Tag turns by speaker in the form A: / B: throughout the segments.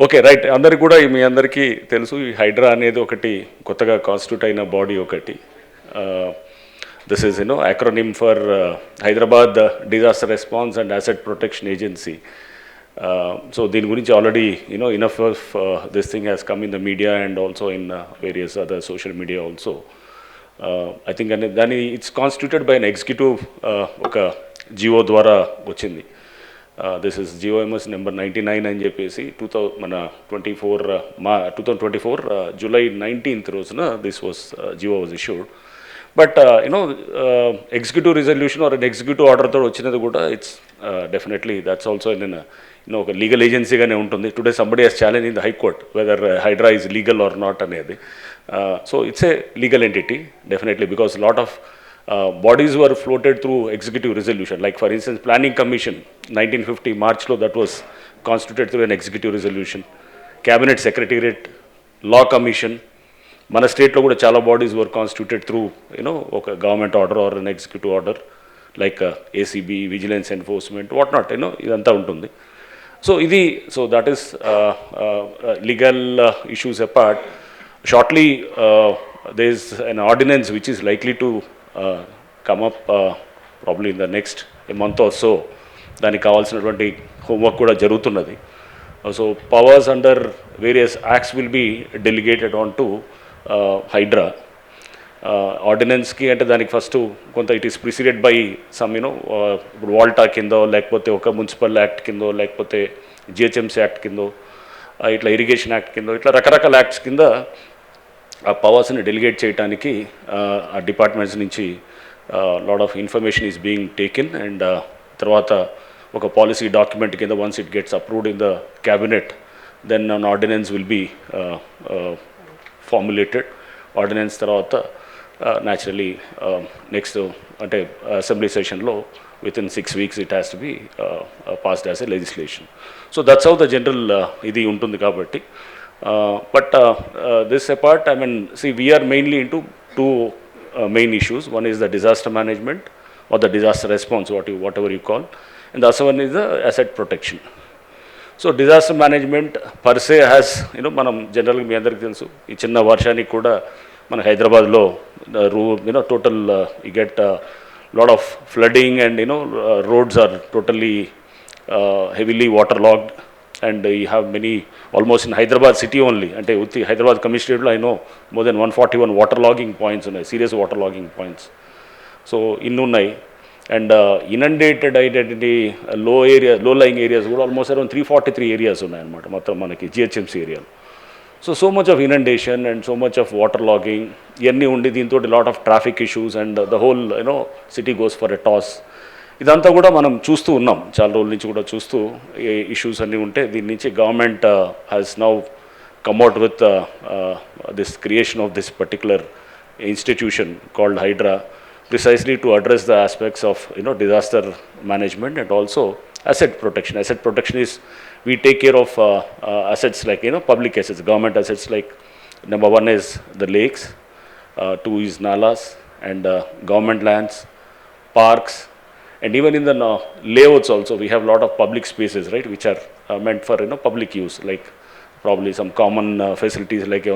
A: Okay right అందరికి కూడా మీ అందరికీ తెలుసు ఈ హైడ్రా అనేది ఒకటి కొత్తగా కాన్స్టిట్యూట్ అయిన బాడీ ఒకటి this is acronym for Hyderabad disaster response and asset protection agency. So దీని గురించి already enough of this thing has come in the media and also in various other social media also. I think దాని it's constituted by an executive ఒక GO ద్వారా వచ్చింది. This is GOMs number 99 అని చెప్పేసి 2024 July 19th రోజున this was GO was issued. But executive resolution or executive ఆర్డర్తో వచ్చినది కూడా ఇట్స్ డెఫినెట్లీ దట్స్ ఆల్సో ఒక లీగల్ ఏజెన్సీగానే ఉంటుంది. Today somebody has challenge in the high court whether HYDRAA is legal or not అనేది. So it's a legal entity definitely because lot of bodies were floated through executive resolution. Like for instance, Planning Commission, 1950 March lo that was constituted through an executive resolution. Cabinet Secretariat, Law Commission, mana state lo kuda chala bodies were constituted through oka government order or an executive order like ACB, Vigilance Enforcement, what not, idantha untundi. So that is legal issues apart. Shortly there is an ordinance which is likely to come up probably in the next month or so. దానికి కావాల్సినటువంటి homework కూడా జరుగుతున్నది. So powers under various acts will be delegated on to HYDRAA. ఆర్డినెన్స్కి అంటే దానికి first కొంత it is preceded by some ఇప్పుడు WALTA కిందో లేకపోతే ఒక మున్సిపల్ యాక్ట్ కిందో లేకపోతే జిహెచ్ఎంసీ యాక్ట్ కిందో ఇట్లా ఇరిగేషన్ యాక్ట్ కిందో ఇట్లా రకరకాల యాక్ట్స్ కింద ఆ పవర్స్ని డెలిగేట్ చేయడానికి ఆ డిపార్ట్మెంట్స్ నుంచి lot of information is being taken and తర్వాత ఒక పాలసీ డాక్యుమెంట్ కింద once it gets approved in the cabinet then an ordinance will be formulated. Ordinance తర్వాత న్యాచురలీ నెక్స్ట్ అంటే అసెంబ్లీ సెషన్లో within 6 weeks it has to be passed as a legislation. So that's how the general ఇది ఉంటుంది కాబట్టి. But this apart, I mean, see, we are mainly into two main issues. One is the disaster management or the disaster response, whatever you call, and the other one is the asset protection. So disaster management per se has, మనం జనరల్గా మీ అందరికీ తెలుసు ఈ చిన్న వర్షానికి కూడా మన హైదరాబాద్లో total you get lot of flooding and roads are totally heavily waterlogged. And you have many, almost in Hyderabad city only, ante utti Hyderabad commissionerate lo I know more than 141 waterlogging points unnai, serious waterlogging points. So innu unnai and inundated identity low lying areas kuda almost around 343 areas unnai anamata mottham manaki GHMC area. So much of inundation and so much of waterlogging iyanni undi deento lot of traffic issues and the whole city goes for a toss. ఇదంతా కూడా మనం చూస్తూ ఉన్నాం, చాలా రోజుల నుంచి కూడా చూస్తూ ఇష్యూస్ అన్నీ ఉంటే దీని నుంచి government has now come out with this creation of this particular institution called HYDRAA precisely to address the aspects of disaster management and also asset protection. Asset protection is we take care of assets like public assets, government assets like number 1 is the lakes, 2 is nalas and government lands, parks. And even in the layouts also, we have a lot of public spaces, right, which are meant for public use, like probably some common facilities like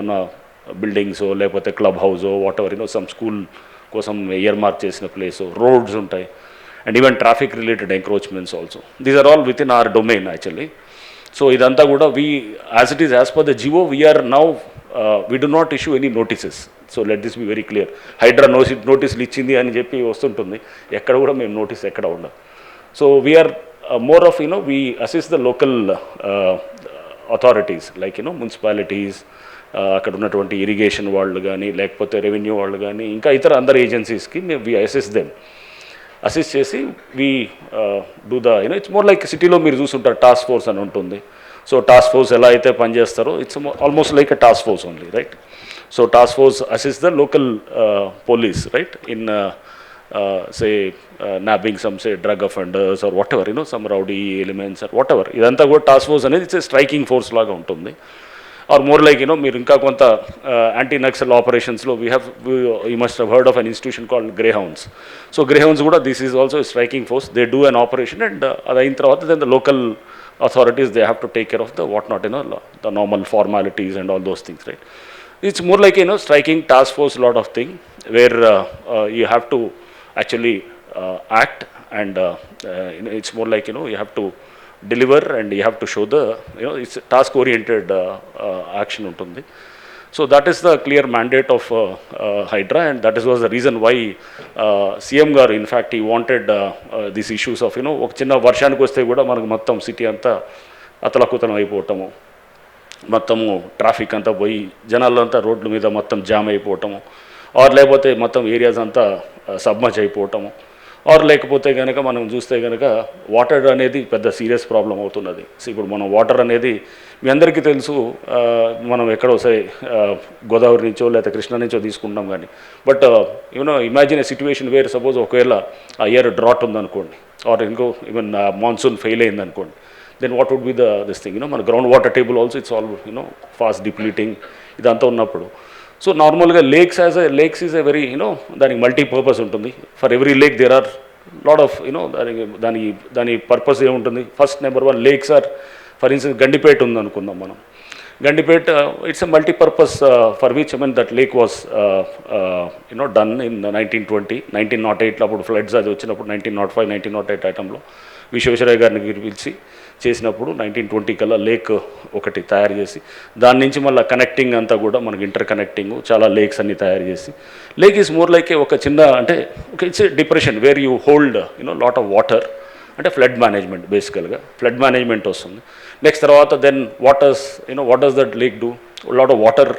A: buildings or like a clubhouse or whatever, some school kosam earmark chesina place, so roads untai, and even traffic related encroachments also. These are all within our domain actually. So idantha kuda we, as it is as per the GO, we are now we do not issue any notices. So let this be very clear. Hydra notice ఇచ్చింది అని చెప్పి వస్తుంటుంది, ఎక్కడ కూడా మేము notice ఎక్కడ ఉండదు. So we are more of we assist the local authorities like municipalities, అక్కడ ఉన్నటువంటి ఇరిగేషన్ వాళ్ళు కానీ లేకపోతే రెవెన్యూ వాళ్ళు కానీ ఇంకా ఇతర అందరు ఏజెన్సీస్కి we assist them. అసిస్ట్ చేసి we do the it's more like సిటీలో మీరు చూస్తుంటారు టాస్క్ ఫోర్స్ అని ఉంటుంది. సో టాస్క్ ఫోర్స్ ఎలా అయితే పనిచేస్తారో it's almost like a task force only, right? So task force assists the local police, right, in say nabbing some say drug offenders or whatever, some rowdy elements or whatever. Idantha kuda task force anedi it's a striking force laga untundi. Or more like meer inka konta anti naxal operations lo you must have heard of an institution called Greyhounds. So Greyhounds kuda this is also a striking force. They do an operation and adayin tarvata then the local authorities, they have to take care of the whatnot, the normal formalities and all those things, right? It's more like, striking task force lot of thing where you have to actually act, and it's more like, you have to deliver, and you have to show the, it's task oriented action ఉంటుంది. So that is the clear mandate of Hydra, and that was the reason why CM garu, in fact, he wanted these issues of, ఒక చిన్న వర్షానికి వస్తే కూడా మనకు మొత్తం city అంతా అతలకుతలం అయిపోవటము, మొత్తము ట్రాఫిక్ అంతా పోయి జనాలంతా రోడ్ల మీద మొత్తం జామ్ అయిపోవటము, ఆర్ లేకపోతే మొత్తం ఏరియాస్ అంతా సబ్మర్జ్ అయిపోవటము, ఆర్ లేకపోతే కనుక మనం చూస్తే కనుక వాటర్ అనేది పెద్ద సీరియస్ ప్రాబ్లం అవుతున్నది. సో ఇప్పుడు మనం వాటర్ అనేది మీ అందరికీ తెలుసు, మనం ఎక్కడో సరే గోదావరి నుంచో లేకపోతే కృష్ణా నుంచో తీసుకుంటాం కానీ, but imagine a situation where suppose ఒకవేళ ఆ ఇయర్ డ్రాట్ ఉందనుకోండి, ఆర్ ఇంకో ఈవెన్ మాన్సూన్ ఫెయిల్ అయిందనుకోండి, then what would be this thing, మన ground water table also it's all fast depleting, ఇదంతా ఉన్నప్పుడు. సో నార్మల్గా లేక్స్ ఈజ్ ఎ వెరీ దానికి మల్టీపర్పస్ ఉంటుంది. For every lake there are lot of దాని purpose ఏముంటుంది. First number 1 lakes are, for instance Gandipet ఉందనుకుందాం మనం. Gandipet it's a multipurpose for which that lake was done in 1920, 1908 అప్పుడు ఫ్లడ్స్ అది వచ్చినప్పుడు, 1905, 1908 ఐటంలో విశ్వేశ్వరయ్య గారిని పిలిచి చేసినప్పుడు 1920 కల్లా లేక్ ఒకటి తయారు చేసి, దాని నుంచి మళ్ళీ కనెక్టింగ్ అంతా కూడా మనకి ఇంటర్ కనెక్టింగ్ చాలా లేక్స్ అన్ని తయారు చేసి, లేక్ ఈజ్ మోర్ లైక్ ఒక చిన్న, అంటే it's depression where you hold lot of water, అంటే ఫ్లడ్ మేనేజ్మెంట్, బేసికల్గా ఫ్లడ్ మేనేజ్మెంట్ వస్తుంది. నెక్స్ట్ తర్వాత then what does that lake do, lot of water